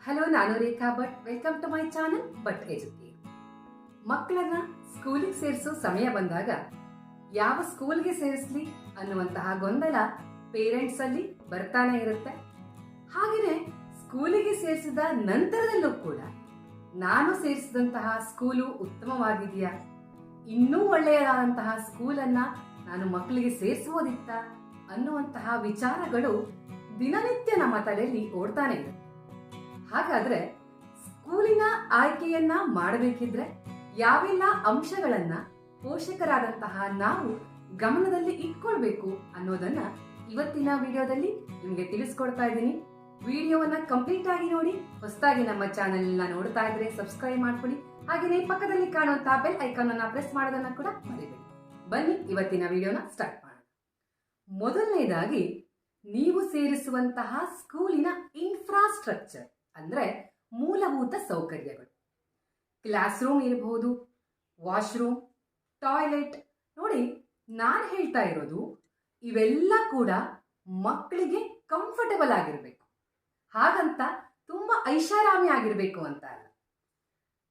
Hello, ನಾನು Rekha Bhat. Welcome to my channel Bhat educate. ಮಕ್ಕಳನ್ನ ಸ್ಕೂಲಿಗೆ ಸೇರಿಸೋ ಸಮಯ ಬಂದಾಗ ಯಾವ ಸ್ಕೂಲ್ಗೆ ಸೇರಿಸ್ಲಿ ಅನ್ನುವಂತಹ ಗೊಂದಲ ಪೇರೆಂಟ್ಸ್ ಅಲ್ಲಿ ಬರ್ತಾನೆ ಇರುತ್ತೆ. ಹಾಗೆಯೇ ಸ್ಕೂಲಿಗೆ ಸೇರಿಸಿದ ನಂತರದಲ್ಲೂ ಕೂಡ ನಾನು ಸೇರಿಸಿದಂತಹ ಸ್ಕೂಲು ಉತ್ತಮವಾಗಿದೆಯಾ, ಇನ್ನೂ ಒಳ್ಳೆಯದಾದಂತಹ ಸ್ಕೂಲನ್ನ ನಾನು ಮಕ್ಕಳಿಗೆ ಸೇರಿಸುವುದಿತ್ತ ಅನ್ನುವಂತಹ ವಿಚಾರಗಳು ದಿನನಿತ್ಯ ನಮ್ಮ ತಲೆಯಲ್ಲಿ ಓಡ್ತಾನೆ ಇದೆ. ಹಾಗಾದ್ರೆ ಸ್ಕೂಲಿನ ಆಯ್ಕೆಯನ್ನ ಮಾಡಬೇಕಿದ್ರೆ ಯಾವೆಲ್ಲ ಅಂಶಗಳನ್ನ ಪೋಷಕರಾದಂತಹ ನಾವು ಗಮನದಲ್ಲಿ ಇಟ್ಕೊಳ್ಬೇಕು ಅನ್ನೋದನ್ನ ಇವತ್ತಿನ ವಿಡಿಯೋದಲ್ಲಿ ನಿಮಗೆ ತಿಳಿಸ್ಕೊಡ್ತಾ ಇದ್ದೀನಿ. ವಿಡಿಯೋವನ್ನ ಕಂಪ್ಲೀಟ್ ಆಗಿ ನೋಡಿ. ಹೊಸದಾಗಿ ನಮ್ಮ ಚಾನೆಲ್ ನೋಡ್ತಾ ಇದ್ರೆ ಸಬ್ಸ್ಕ್ರೈಬ್ ಮಾಡ್ಕೊಳ್ಳಿ. ಹಾಗೆಯೇ ಪಕ್ಕದಲ್ಲಿ ಕಾಣುವಂತಹ ಬೆಲ್ ಐಕಾನ್ ಅನ್ನ ಪ್ರೆಸ್ ಮಾಡೋದನ್ನ ಕೂಡ ಮರಿಬೇಡಿ. ಬನ್ನಿ ಇವತ್ತಿನ ವಿಡಿಯೋನ ಸ್ಟಾರ್ಟ್ ಮಾಡೋಣ. ಮೊದಲನೇದಾಗಿ, ನೀವು ಸೇರಿಸುವಂತಹ ಸ್ಕೂಲಿನ ಇನ್ಫ್ರಾಸ್ಟ್ರಕ್ಚರ್ ಅಂದ್ರೆ ಮೂಲಭೂತ ಸೌಕರ್ಯಗಳು. ಕ್ಲಾಸ್ ರೂಮ್ ಇರಬಹುದು, ವಾಶ್ರೂಮ್, ಟಾಯ್ಲೆಟ್. ನೋಡಿ, ನಾನು ಹೇಳ್ತಾ ಇರೋದು ಇವೆಲ್ಲ ಕೂಡ ಮಕ್ಕಳಿಗೆ ಕಂಫರ್ಟಬಲ್ ಆಗಿರ್ಬೇಕು. ಹಾಗಂತ ತುಂಬಾ ಐಷಾರಾಮಿ ಆಗಿರ್ಬೇಕು ಅಂತ ಅಲ್ಲ.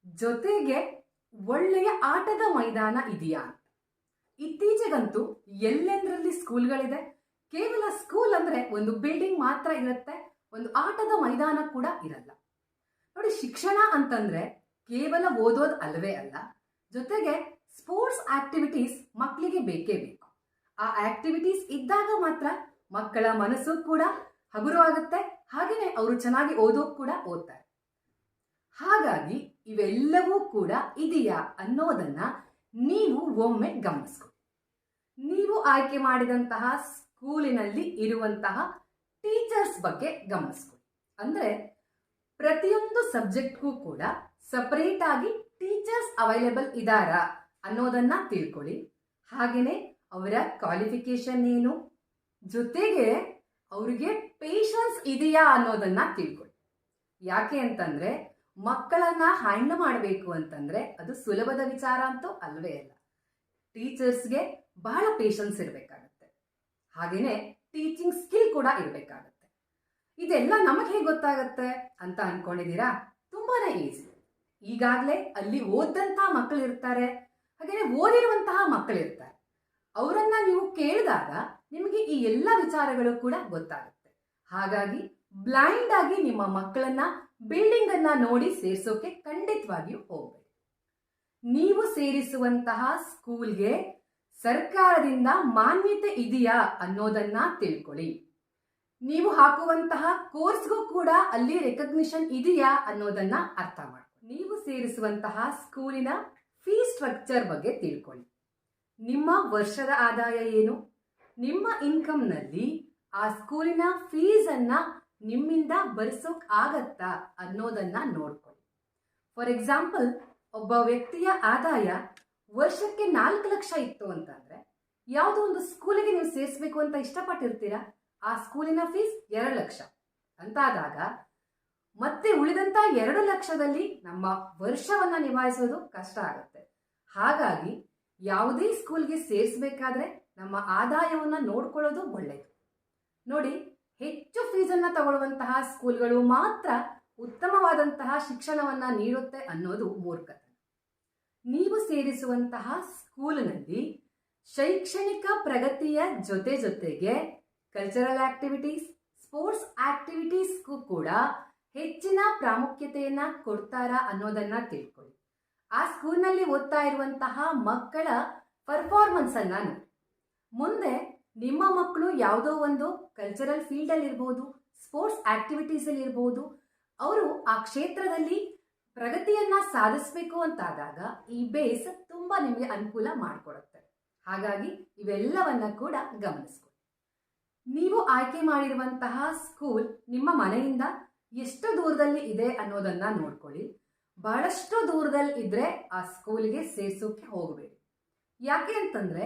ಜೊತೆಗೆ ಒಳ್ಳೆಯ ಆಟದ ಮೈದಾನ ಇದೆಯಾ ಅಂತ. ಇತ್ತೀಚೆಗಂತೂ ಎಲ್ಲೆಂದರಲ್ಲಿ ಸ್ಕೂಲ್ಗಳಿದೆ. ಕೇವಲ ಸ್ಕೂಲ್ ಅಂದ್ರೆ ಒಂದು ಬಿಲ್ಡಿಂಗ್ ಮಾತ್ರ ಇರುತ್ತೆ, ಒಂದು ಆಟದ ಮೈದಾನ ಕೂಡ ಇರಲ್ಲ. ನೋಡಿ, ಶಿಕ್ಷಣ ಅಂತಂದ್ರೆ ಕೇವಲ ಓದೋದು ಅಲ್ಲವೇ ಅಲ್ಲ, ಜೊತೆಗೆ ಸ್ಪೋರ್ಟ್ಸ್ ಆಕ್ಟಿವಿಟೀಸ್ ಮಕ್ಕಳಿಗೆ ಬೇಕೇ ಬೇಕು. ಆ ಆಕ್ಟಿವಿಟೀಸ್ ಇದ್ದಾಗ ಮಾತ್ರ ಮಕ್ಕಳ ಮನಸ್ಸು ಕೂಡ ಹಗುರವಾಗುತ್ತೆ, ಹಾಗೆಯೇ ಅವರು ಚೆನ್ನಾಗಿ ಓದೋಕ್ ಕೂಡ ಓದ್ತಾರೆ. ಹಾಗಾಗಿ ಇವೆಲ್ಲವೂ ಕೂಡ ಇದೆಯಾ ಅನ್ನೋದನ್ನ ನೀವು ಒಮ್ಮೆ ಗಮನಿಸ್ಕೊಳ್ಳಿ. ನೀವು ಆಯ್ಕೆ ಮಾಡಿದಂತಹ ಸ್ಕೂಲಿನಲ್ಲಿ ಇರುವಂತಹ ಟೀಚರ್ಸ್ ಬಗ್ಗೆ ಗಮನಿಸ್ಕೊಳ್ಳಿ. ಅಂದ್ರೆ ಪ್ರತಿಯೊಂದು ಸಬ್ಜೆಕ್ಟ್ಗೂ ಕೂಡ ಸಪರೇಟ್ ಆಗಿ ಟೀಚರ್ಸ್ ಅವೈಲೇಬಲ್ ಇದಾರಾ ಅನ್ನೋದನ್ನ ತಿಳ್ಕೊಳ್ಳಿ. ಹಾಗೇನೆ ಅವರ ಕ್ವಾಲಿಫಿಕೇಶನ್ ಏನು, ಜೊತೆಗೆ ಅವರಿಗೆ ಪೇಷನ್ಸ್ ಇದೆಯಾ ಅನ್ನೋದನ್ನ ತಿಳ್ಕೊಳ್ಳಿ. ಯಾಕೆ ಅಂತಂದ್ರೆ ಮಕ್ಕಳನ್ನ ಹ್ಯಾಂಡಲ್ ಮಾಡಬೇಕು ಅಂತಂದ್ರೆ ಅದು ಸುಲಭದ ವಿಚಾರ ಅಂತೂ ಅಲ್ವೇ ಅಲ್ಲ. ಟೀಚರ್ಸ್ಗೆ ಬಹಳ ಪೇಷನ್ಸ್ ಇರಬೇಕಾಗತ್ತೆ, ಹಾಗೇನೆ ಟೀಚಿಂಗ್ ಸ್ಕಿಲ್ ಕೂಡ ಇರಬೇಕಾಗತ್ತೆ. ಇದೆಲ್ಲ ನಮಗೆ ಹೇಗೆ ಗೊತ್ತಾಗತ್ತೆ ಅಂತ ಅನ್ಕೊಂಡಿದ್ದೀರಾ? ತುಂಬಾನೇ ಈಸಿ. ಈಗಾಗಲೇ ಅಲ್ಲಿ ಓದಂತಹ ಮಕ್ಕಳು ಇರ್ತಾರೆ, ಹಾಗೇನೆ ಓದಿರುವಂತಹ ಮಕ್ಕಳು ಇರ್ತಾರೆ. ಅವರನ್ನ ನೀವು ಕೇಳಿದಾಗ ನಿಮಗೆ ಈ ಎಲ್ಲ ವಿಚಾರಗಳು ಕೂಡ ಗೊತ್ತಾಗುತ್ತೆ. ಹಾಗಾಗಿ ಬ್ಲೈಂಡ್ ಆಗಿ ನಿಮ್ಮ ಮಕ್ಕಳನ್ನ ಬಿಲ್ಡಿಂಗ್ ಅನ್ನ ನೋಡಿ ಸೇರಿಸೋಕೆ ಖಂಡಿತವಾಗಿಯೂ ಹೋಗಬೇಡಿ. ನೀವು ಸೇರಿಸುವಂತಹ ಸ್ಕೂಲ್ಗೆ ಸರ್ಕಾರದಿಂದ ಮಾನ್ಯತೆ ಇದೆಯಾ ಅನ್ನೋದನ್ನ ತಿಳ್ಕೊಳ್ಳಿ. ನೀವು ಹಾಕುವಂತಹ ಕೋರ್ಸ್ಗೂ ಕೂಡ ಅಲ್ಲಿ ರೆಕಗ್ನಿಷನ್ ಇದೆಯಾ ಅನ್ನೋದನ್ನ ಅರ್ಥ ಮಾಡಿ. ನೀವು ಸೇರಿಸುವಂತಹ ಸ್ಕೂಲಿನ ಫೀ ಸ್ಟ್ರಕ್ಚರ್ ಬಗ್ಗೆ ತಿಳ್ಕೊಳ್ಳಿ. ನಿಮ್ಮ ವರ್ಷದ ಆದಾಯ ಏನು, ನಿಮ್ಮ ಇನ್ಕಮ್ನಲ್ಲಿ ಆ ಸ್ಕೂಲಿನ ಫೀಸ್ ಅನ್ನ ನಿಮ್ಮಿಂದ ಭರಿಸೋಕ್ ಆಗತ್ತಾ ಅನ್ನೋದನ್ನ ನೋಡ್ಕೊಳ್ಳಿ. ಫಾರ್ ಎಕ್ಸಾಂಪಲ್, ಒಬ್ಬ ವ್ಯಕ್ತಿಯ ಆದಾಯ ವರ್ಷಕ್ಕೆ 4 ಲಕ್ಷ ಇತ್ತು ಅಂತಂದ್ರೆ ಯಾವುದೋ ಒಂದು ಸ್ಕೂಲಿಗೆ ನೀವು ಸೇರಿಸಬೇಕು ಅಂತ ಇಷ್ಟಪಟ್ಟಿರ್ತೀರಾ. ಆ ಸ್ಕೂಲಿನ ಫೀಸ್ 2 ಲಕ್ಷ ಅಂತಾದಾಗ ಮತ್ತೆ ಉಳಿದಂತ 2 ಲಕ್ಷದಲ್ಲಿ ನಮ್ಮ ವರ್ಷವನ್ನ ನಿಭಾಯಿಸೋದು ಕಷ್ಟ ಆಗುತ್ತೆ. ಹಾಗಾಗಿ ಯಾವುದೇ ಸ್ಕೂಲ್ಗೆ ಸೇರಿಸಬೇಕಾದ್ರೆ ನಮ್ಮ ಆದಾಯವನ್ನ ನೋಡ್ಕೊಳ್ಳೋದು ಒಳ್ಳೆಯದು. ನೋಡಿ, ಹೆಚ್ಚು ಫೀಸನ್ನ ತಗೊಳ್ಳುವಂತಹ ಸ್ಕೂಲ್ಗಳು ಮಾತ್ರ ಉತ್ತಮವಾದಂತಹ ಶಿಕ್ಷಣವನ್ನ ನೀಡುತ್ತೆ ಅನ್ನೋದು ಮೂರ್ಖತೆ. ನೀವು ಸೇರಿಸುವಂತಹ ಸ್ಕೂಲಿನಲ್ಲಿ ಶೈಕ್ಷಣಿಕ ಪ್ರಗತಿಯ ಜೊತೆಗೆ ಕಲ್ಚರಲ್ ಆಕ್ಟಿವಿಟೀಸ್, ಸ್ಪೋರ್ಟ್ಸ್ ಆಕ್ಟಿವಿಟೀಸ್ಗೂ ಕೂಡ ಹೆಚ್ಚಿನ ಪ್ರಾಮುಖ್ಯತೆಯನ್ನ ಕೊಡ್ತಾರಾ ಅನ್ನೋದನ್ನ ತಿಳ್ಕೊಳ್ಳಿ. ಆ ಸ್ಕೂಲ್ನಲ್ಲಿ ಓದ್ತಾ ಇರುವಂತಹ ಮಕ್ಕಳ ಪರ್ಫಾರ್ಮೆನ್ಸ್ ಅನ್ನ ನೋಡಿ. ಮುಂದೆ ನಿಮ್ಮ ಮಕ್ಕಳು ಯಾವುದೋ ಒಂದು ಕಲ್ಚರಲ್ ಫೀಲ್ಡ್ ಅಲ್ಲಿ ಇರ್ಬೋದು, ಸ್ಪೋರ್ಟ್ಸ್ ಆಕ್ಟಿವಿಟೀಸ್ ಅಲ್ಲಿ ಇರ್ಬೋದು, ಅವರು ಆ ಕ್ಷೇತ್ರದಲ್ಲಿ ಪ್ರಗತಿಯನ್ನ ಸಾಧಿಸಬೇಕು ಅಂತಾದಾಗ ಈ ಬೇಸ್ ತುಂಬಾ ನಿಮಗೆ ಅನುಕೂಲ ಮಾಡಿಕೊಡುತ್ತೆ. ಹಾಗಾಗಿ ಇವೆಲ್ಲವನ್ನ ಕೂಡ ಗಮನಿಸ್ಕೊಳ್ಳಿ. ನೀವು ಆಯ್ಕೆ ಮಾಡಿರುವಂತಹ ಸ್ಕೂಲ್ ನಿಮ್ಮ ಮನೆಯಿಂದ ಎಷ್ಟು ದೂರದಲ್ಲಿ ಇದೆ ಅನ್ನೋದನ್ನ ನೋಡ್ಕೊಳ್ಳಿ. ಬಹಳಷ್ಟು ದೂರದಲ್ಲಿ ಇದ್ರೆ ಆ ಸ್ಕೂಲ್ಗೆ ಸೇರ್ಸೋಕೆ ಹೋಗಬೇಡಿ. ಯಾಕೆ ಅಂತಂದ್ರೆ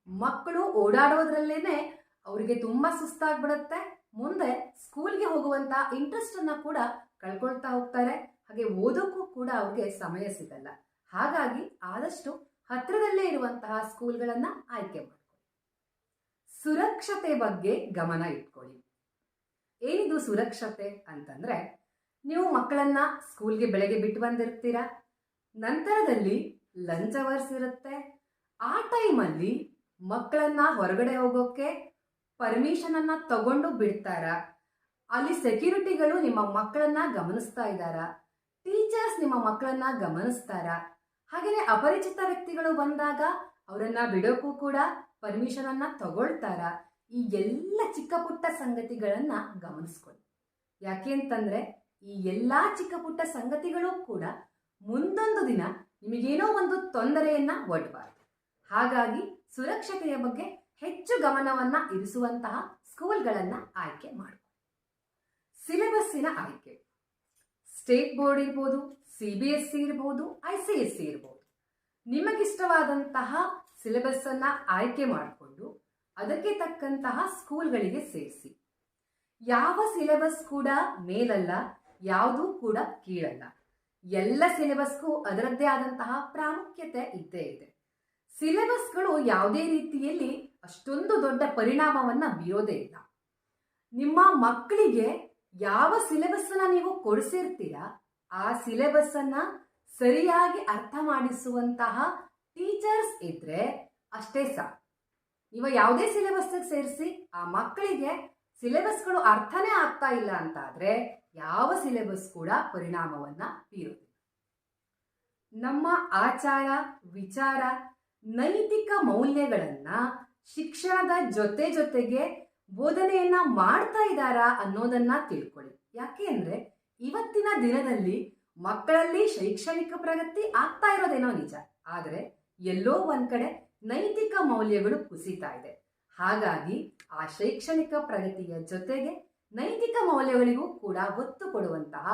ಮಕ್ಕಳು ಓಡಾಡೋದ್ರಲ್ಲೇನೆ ಅವರಿಗೆ ತುಂಬಾ ಸುಸ್ತಾಗ್ಬಿಡುತ್ತೆ. ಮುಂದೆ ಸ್ಕೂಲ್ಗೆ ಹೋಗುವಂತ ಇಂಟ್ರೆಸ್ಟ್ ಅನ್ನ ಕೂಡ ಕಳ್ಕೊಳ್ತಾ ಹೋಗ್ತಾರೆ. ಹಾಗೆ ಓದೋಕ್ಕೂ ಕೂಡ ಅವ್ರಿಗೆ ಸಮಯ ಸಿಗಲ್ಲ. ಹಾಗಾಗಿ ಆದಷ್ಟು ಹತ್ತಿರದಲ್ಲೇ ಇರುವಂತಹ ಸ್ಕೂಲ್ಗಳನ್ನ ಆಯ್ಕೆ ಮಾಡ್ಕೊಳ್ಳಿ. ಸುರಕ್ಷತೆ ಬಗ್ಗೆ ಗಮನ ಇಟ್ಕೊಳ್ಳಿ. ಏನಿದು ಸುರಕ್ಷತೆ ಅಂತಂದ್ರೆ, ನೀವು ಮಕ್ಕಳನ್ನ ಸ್ಕೂಲ್ಗೆ ಬೆಳಗ್ಗೆ ಬಿಟ್ಟು ಬಂದಿರ್ತೀರಾ, ನಂತರದಲ್ಲಿ ಲಂಚ್ ಅವರ್ಸ್ ಇರುತ್ತೆ. ಆ ಟೈಮಲ್ಲಿ ಮಕ್ಕಳನ್ನ ಹೊರಗಡೆ ಹೋಗೋಕ್ಕೆ ಪರ್ಮಿಷನ್ ಅನ್ನ ತಗೊಂಡು ಬಿಡ್ತಾರಾ? ಅಲ್ಲಿ ಸೆಕ್ಯೂರಿಟಿಗಳು ನಿಮ್ಮ ಮಕ್ಕಳನ್ನ ಗಮನಿಸ್ತಾ ಇದ್ದಾರಾ? ಟೀಚರ್ಸ್ ನಿಮ್ಮ ಮಕ್ಕಳನ್ನ ಗಮನಿಸ್ತಾರಾ? ಹಾಗೆಯೇ ಅಪರಿಚಿತ ವ್ಯಕ್ತಿಗಳು ಬಂದಾಗ ಅವರನ್ನ ಬಿಡೋಕ್ಕೂ ಕೂಡ ಪರ್ಮಿಷನ್ ಅನ್ನ ತಗೊಳ್ತಾರಾ? ಈ ಎಲ್ಲ ಚಿಕ್ಕ ಪುಟ್ಟ ಸಂಗತಿಗಳನ್ನ ಗಮನಿಸ್ಕೊಳ್ಳಿ. ಯಾಕೆ ಅಂತಂದ್ರೆ ಈ ಎಲ್ಲಾ ಚಿಕ್ಕ ಪುಟ್ಟ ಸಂಗತಿಗಳು ಕೂಡ ಮುಂದೊಂದು ದಿನ ನಿಮಗೇನೋ ಒಂದು ತೊಂದರೆಯನ್ನ ಒಡ್ಡಬಾರದು. ಹಾಗಾಗಿ ಸುರಕ್ಷತೆಯ ಬಗ್ಗೆ ಹೆಚ್ಚು ಗಮನವನ್ನ ಇರಿಸುವಂತಹ ಸ್ಕೂಲ್ಗಳನ್ನ ಆಯ್ಕೆ ಮಾಡಿ. ಸಿಲೆಬಸ್ಸಿನ ಆಯ್ಕೆ ಸ್ಟೇಟ್ ಬೋರ್ಡ್ ಇರ್ಬೋದು, CBSE ಇರ್ಬೋದು, ICSE ಇರ್ಬೋದು. ನಿಮಗಿಷ್ಟವಾದಂತಹ ಸಿಲೆಬಸ್ ಅನ್ನ ಆಯ್ಕೆ ಮಾಡಿಕೊಂಡು ಅದಕ್ಕೆ ತಕ್ಕಂತಹ ಸ್ಕೂಲ್ಗಳಿಗೆ ಸೇರಿಸಿ. ಯಾವ ಸಿಲೆಬಸ್ ಕೂಡ ಮೇಲಲ್ಲ, ಯಾವುದೂ ಕೂಡ ಕೀಳಲ್ಲ. ಎಲ್ಲ ಸಿಲೆಬಸ್ಗೂ ಅದರದ್ದೇ ಆದಂತಹ ಪ್ರಾಮುಖ್ಯತೆ ಇದ್ದೇ ಇದೆ. ಸಿಲೆಬಸ್ಗಳು ಯಾವುದೇ ರೀತಿಯಲ್ಲಿ ಅಷ್ಟೊಂದು ದೊಡ್ಡ ಪರಿಣಾಮವನ್ನ ಬೀರೋದೇ ಇಲ್ಲ. ನಿಮ್ಮ ಮಕ್ಕಳಿಗೆ ಯಾವ ಸಿಲೆಬಸ್ ಅನ್ನ ನೀವು ಕೊಡಿಸಿರ್ತೀರಾ ಆ ಸಿಲೆಬಸ್ ಅನ್ನ ಸರಿಯಾಗಿ ಅರ್ಥ ಮಾಡಿಸುವಂತಹ ಟೀಚರ್ಸ್ ಇದ್ರೆ ಅಷ್ಟೇ ಸಾಕು. ನೀವು ಯಾವುದೇ ಸಿಲೆಬಸ್ ಸೇರಿಸಿ ಆ ಮಕ್ಕಳಿಗೆ ಸಿಲೆಬಸ್ಗಳು ಅರ್ಥನೇ ಆಗ್ತಾ ಇಲ್ಲ ಅಂತ ಆದ್ರೆ ಯಾವ ಸಿಲೆಬಸ್ ಕೂಡ ಪರಿಣಾಮವನ್ನ ಬೀರುವುದಿಲ್ಲ. ನಮ್ಮ ಆಚಾರ, ವಿಚಾರ, ನೈತಿಕ ಮೌಲ್ಯಗಳನ್ನ ಶಿಕ್ಷಣದ ಜೊತೆಗೆ ಬೋಧನೆಯನ್ನ ಮಾಡ್ತಾ ಇದ್ದಾರಾ ಅನ್ನೋದನ್ನ ತಿಳ್ಕೊಳ್ಳಿ. ಯಾಕೆ ಅಂದ್ರೆ ಇವತ್ತಿನ ದಿನದಲ್ಲಿ ಮಕ್ಕಳಲ್ಲಿ ಶೈಕ್ಷಣಿಕ ಪ್ರಗತಿ ಆಗ್ತಾ ಇರೋದೇನೋ ನಿಜ, ಆದ್ರೆ ಎಲ್ಲೋ ಒಂದ್ ಕಡೆ ನೈತಿಕ ಮೌಲ್ಯಗಳು ಕುಸಿತಾ ಇದೆ. ಹಾಗಾಗಿ ಆ ಶೈಕ್ಷಣಿಕ ಪ್ರಗತಿಯ ಜೊತೆಗೆ ನೈತಿಕ ಮೌಲ್ಯಗಳಿಗೂ ಕೂಡ ಒತ್ತು ಕೊಡುವಂತಹ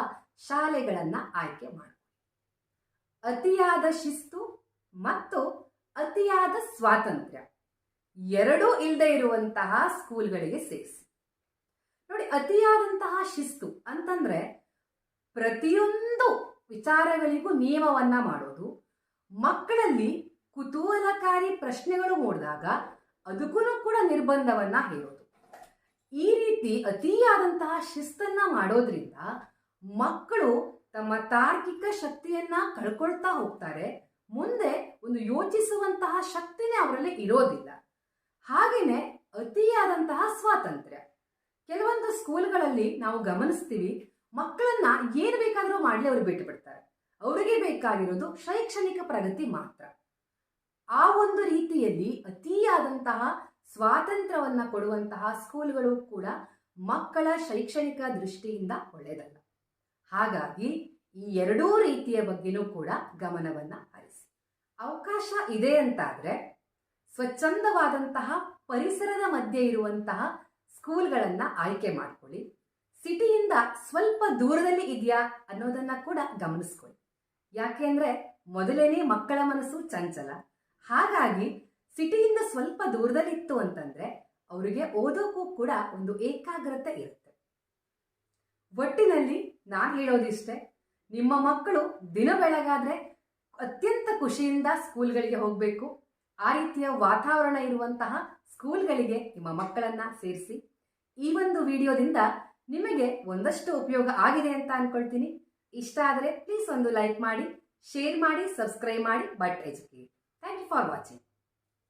ಶಾಲೆಗಳನ್ನ ಆಯ್ಕೆ ಮಾಡಿ. ಅತಿಯಾದ ಶಿಸ್ತು ಮತ್ತು ಅತಿಯಾದ ಸ್ವಾತಂತ್ರ್ಯ ಎರಡೂ ಇಲ್ಲದೆ ಇರುವಂತಹ ಸ್ಕೂಲ್ಗಳಿಗೆ ಸೇರಿಸಿ. ನೋಡಿ, ಅತಿಯಾದಂತಹ ಶಿಸ್ತು ಅಂತಂದ್ರೆ ಪ್ರತಿಯೊಂದು ವಿಚಾರಗಳಿಗೂ ನಿಯಮವನ್ನ ಮಾಡೋದು, ಮಕ್ಕಳಲ್ಲಿ ಕುತೂಹಲಕಾರಿ ಪ್ರಶ್ನೆಗಳು ಮೂಡಿದಾಗ ಅದಕ್ಕೂ ಕೂಡ ನಿರ್ಬಂಧವನ್ನ ಹೇರೋದು. ಈ ರೀತಿ ಅತಿಯಾದಂತಹ ಶಿಸ್ತನ್ನ ಮಾಡೋದ್ರಿಂದ ಮಕ್ಕಳು ತಮ್ಮ ತಾರ್ಕಿಕ ಶಕ್ತಿಯನ್ನ ಕಳ್ಕೊಳ್ತಾ ಹೋಗ್ತಾರೆ. ಮುಂದೆ ಒಂದು ಯೋಚಿಸುವಂತಹ ಶಕ್ತಿನೇ ಅವರಲ್ಲಿ ಇರೋದಿಲ್ಲ. ಹಾಗೇನೆ ಅತಿಯಾದಂತಹ ಸ್ವಾತಂತ್ರ್ಯ. ಕೆಲವೊಂದು ಸ್ಕೂಲ್ಗಳಲ್ಲಿ ನಾವು ಗಮನಿಸ್ತೀವಿ, ಮಕ್ಕಳನ್ನ ಏನು ಬೇಕಾದರೂ ಮಾಡಲಿ ಅವರು ಬಿಟ್ಟು ಬಿಡ್ತಾರೆ. ಅವರಿಗೆ ಬೇಕಾಗಿರೋದು ಶೈಕ್ಷಣಿಕ ಪ್ರಗತಿ ಮಾತ್ರ. ಆ ಒಂದು ರೀತಿಯಲ್ಲಿ ಅತಿಯಾದಂತಹ ಸ್ವಾತಂತ್ರ್ಯವನ್ನ ಕೊಡುವಂತಹ ಸ್ಕೂಲ್ಗಳು ಕೂಡ ಮಕ್ಕಳ ಶೈಕ್ಷಣಿಕ ದೃಷ್ಟಿಯಿಂದ ಒಳ್ಳೆಯದಲ್ಲ. ಹಾಗಾಗಿ ಈ ಎರಡೂ ರೀತಿಯ ಬಗ್ಗೆನೂ ಕೂಡ ಗಮನವನ್ನ ಹರಿಸಿ. ಅವಕಾಶ ಇದೆ ಅಂತಾದ್ರೆ ಸ್ವಚ್ಛಂದವಾದಂತಹ ಪರಿಸರದ ಮಧ್ಯೆ ಇರುವಂತಹ ಸ್ಕೂಲ್ಗಳನ್ನ ಆಯ್ಕೆ ಮಾಡ್ಕೊಳ್ಳಿ. ಸಿಟಿಯಿಂದ ಸ್ವಲ್ಪ ದೂರದಲ್ಲಿ ಇದೆಯಾ ಅನ್ನೋದನ್ನ ಕೂಡ ಗಮನಿಸ್ಕೊಳ್ಳಿ. ಯಾಕೆ ಅಂದ್ರೆ ಮೊದಲೇನೆ ಮಕ್ಕಳ ಮನಸ್ಸು ಚಂಚಲ. ಹಾಗಾಗಿ ಸಿಟಿಯಿಂದ ಸ್ವಲ್ಪ ದೂರದಲ್ಲಿ ಇತ್ತು ಅಂತಂದ್ರೆ ಅವರಿಗೆ ಓದೋಕ್ಕೂ ಕೂಡ ಒಂದು ಏಕಾಗ್ರತೆ ಇರುತ್ತೆ. ಒಟ್ಟಿನಲ್ಲಿ ನಾನು ಹೇಳೋದಿಷ್ಟೇ, ನಿಮ್ಮ ಮಕ್ಕಳು ದಿನ ಬೆಳಗಾದ್ರೆ ಅತ್ಯಂತ ಖುಷಿಯಿಂದ ಸ್ಕೂಲ್ಗಳಿಗೆ ಹೋಗಬೇಕು. ಆ ರೀತಿಯ ವಾತಾವರಣ ಇರುವಂತಹ ಸ್ಕೂಲ್ಗಳಿಗೆ ನಿಮ್ಮ ಮಕ್ಕಳನ್ನ ಸೇರಿಸಿ. ಈ ಒಂದು ವಿಡಿಯೋದಿಂದ ನಿಮಗೆ ಒಂದಷ್ಟು ಉಪಯೋಗ ಆಗಿದೆ ಅಂತ ಅನ್ಕೊಳ್ತೀನಿ. ಇಷ್ಟ ಆದರೆ ಪ್ಲೀಸ್ ಒಂದು ಲೈಕ್ ಮಾಡಿ, ಶೇರ್ ಮಾಡಿ, ಸಬ್ಸ್ಕ್ರೈಬ್ ಮಾಡಿ. But educate. Thank you for watching.